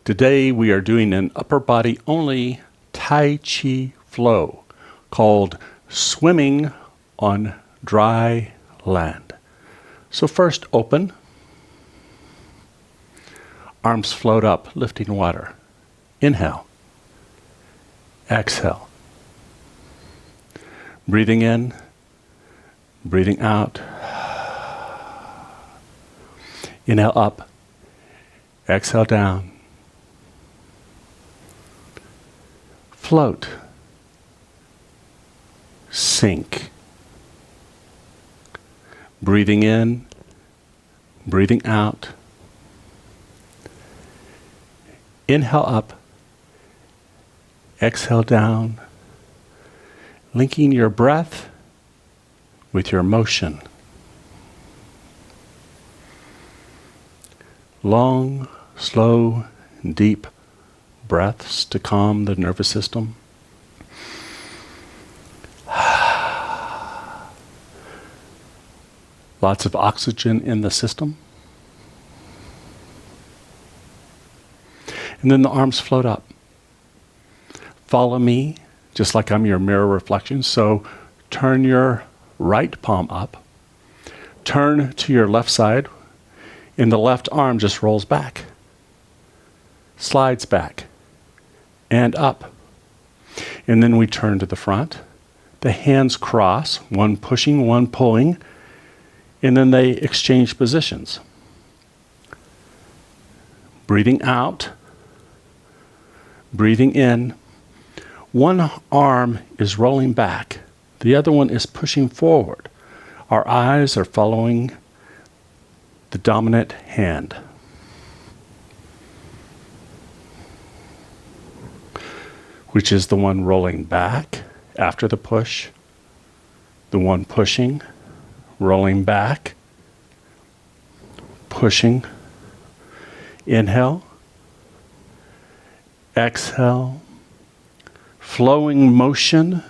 Today we are doing an upper body only Tai Chi flow called swimming on dry land. So first open, arms float up, lifting water. Inhale, exhale. Breathing in, breathing out. Inhale up, exhale down. Float, sink. Breathing in, breathing out. Inhale up, exhale down, linking your breath with your motion. Long, slow, and deep breaths to calm the nervous system. Lots of oxygen in the system. And then the arms float up. Follow me, just like I'm your mirror reflection. So turn your right palm up. Turn to your left side. And the left arm just rolls back. Slides back. And up. And then we turn to the front. The hands cross, one pushing, one pulling. And then they exchange positions. Breathing out. Breathing in. One arm is rolling back. The other one is pushing forward. Our eyes are following the dominant hand. Which is the one rolling back after the push. The one pushing, rolling back, pushing. Inhale. Exhale, flowing motion,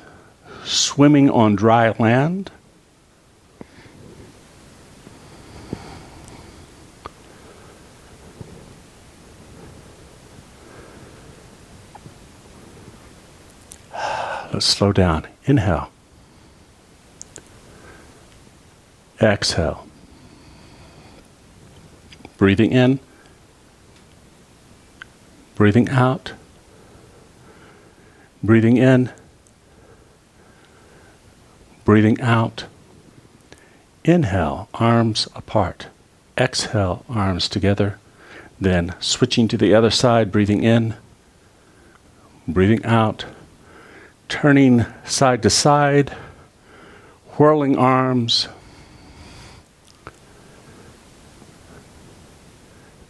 swimming on dry land. Let's slow down. Inhale. Exhale. Breathing in. Breathing out. Breathing in. Breathing out. Inhale, arms apart. Exhale, arms together. Then switching to the other side, breathing in. Breathing out. Turning side to side. Whirling arms.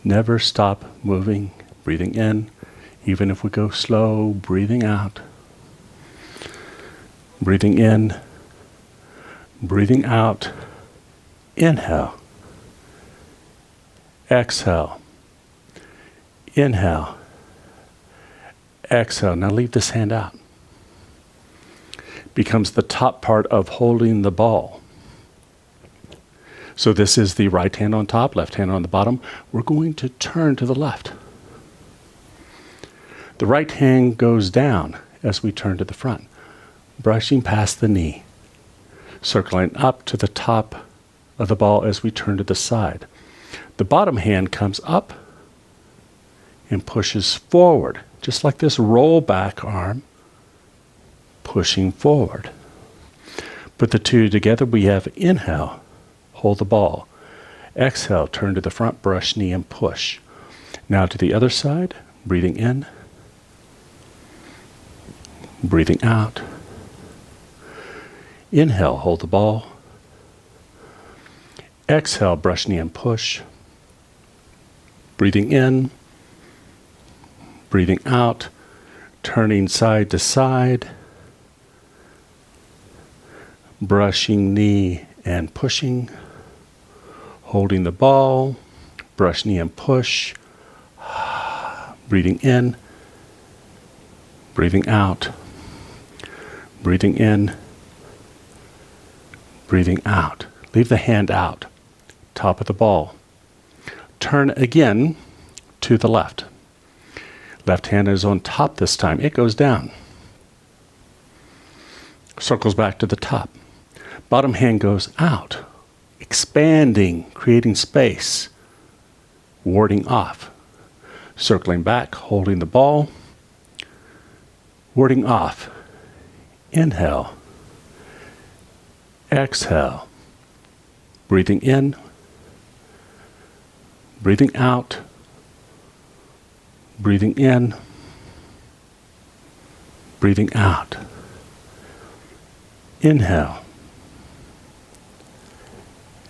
Never stop moving. Breathing in, even if we go slow, breathing out. Breathing in, breathing out. Inhale. Exhale. Inhale. Exhale. Now leave this hand out. Becomes the top part of holding the ball. So this is the right hand on top, left hand on the bottom. We're going to turn to the left. The right hand goes down as we turn to the front, brushing past the knee, circling up to the top of the ball as we turn to the side. The bottom hand comes up and pushes forward, just like this roll back arm, pushing forward. Put the two together, we have inhale, hold the ball. Exhale, turn to the front, brush knee and push. Now to the other side, breathing in. Breathing out. Inhale, hold the ball. Exhale, brush knee and push. Breathing in. Breathing out. Turning side to side. Brushing knee and pushing. Holding the ball. Brush knee and push. Breathing in. Breathing out. Breathing in, breathing out. Leave the hand out, top of the ball. Turn again to the left. Left hand is on top this time. It goes down. Circles back to the top. Bottom hand goes out, expanding, creating space, warding off. Circling back, holding the ball, warding off. Inhale. Exhale. Breathing in, breathing out, breathing in, breathing out. Inhale.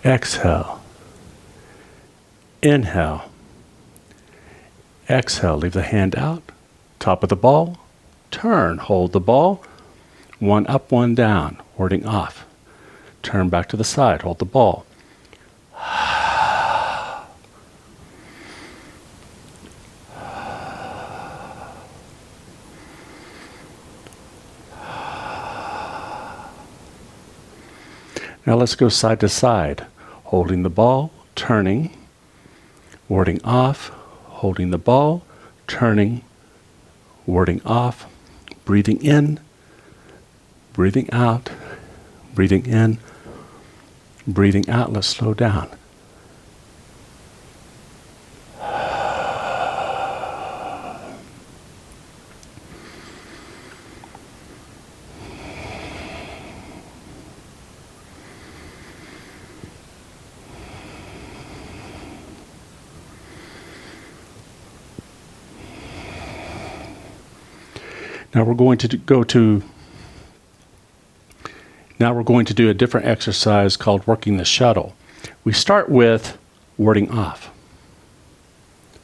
Exhale. Inhale. Exhale. Leave the hand out. Top of the ball. Turn. Hold the ball. One up, one down. Warding off. Turn back to the side. Hold the ball. Now let's go side to side. Holding the ball, turning, warding off, holding the ball, turning, warding off, breathing in, breathing out, breathing in, breathing out. Let's slow down. Now we're going to do a different exercise called working the shuttle. We start with warding off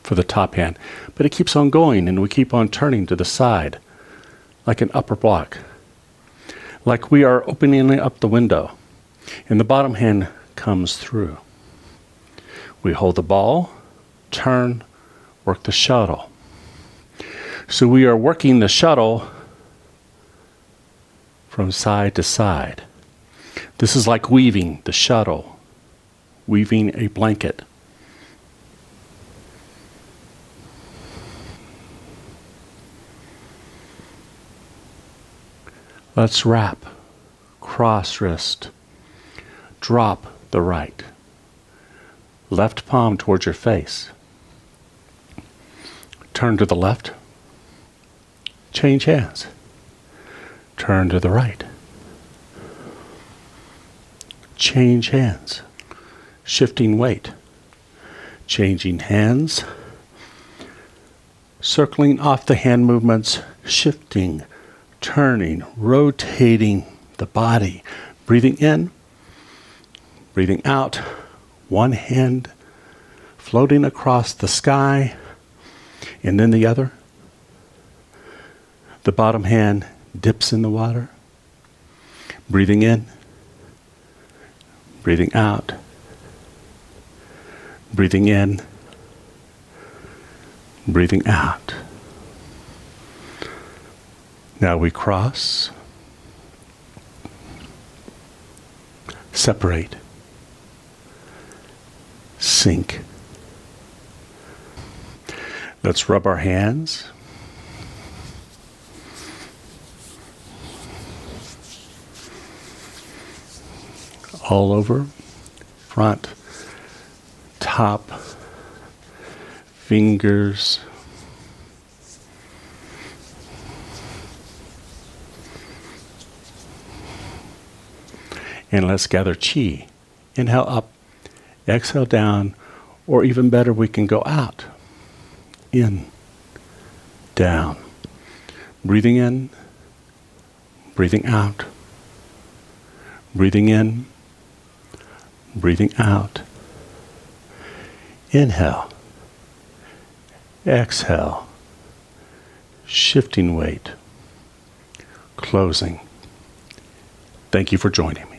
for the top hand, but it keeps on going and we keep on turning to the side like an upper block. Like we are opening up the window and the bottom hand comes through. We hold the ball, turn, work the shuttle. So we are working the shuttle from side to side. This is like weaving the shuttle, weaving a blanket. Let's wrap, cross wrist, drop the right, left palm towards your face. Turn to the left. Change hands. Turn to the right. Change hands. Shifting weight. Changing hands. Circling off the hand movements. Shifting. Turning. Rotating the body. Breathing in. Breathing out. One hand floating across the sky. And then the other. The bottom hand dips in the water. Breathing in. Breathing out. Breathing in. Breathing out. Now we cross. Separate. Sink. Let's rub our hands. All over, front, top, fingers, and let's gather chi. Inhale up, exhale down, or even better, we can go out, in, down, breathing in, breathing out, breathing in, breathing out. Inhale. Exhale. Shifting weight. Closing. Thank you for joining.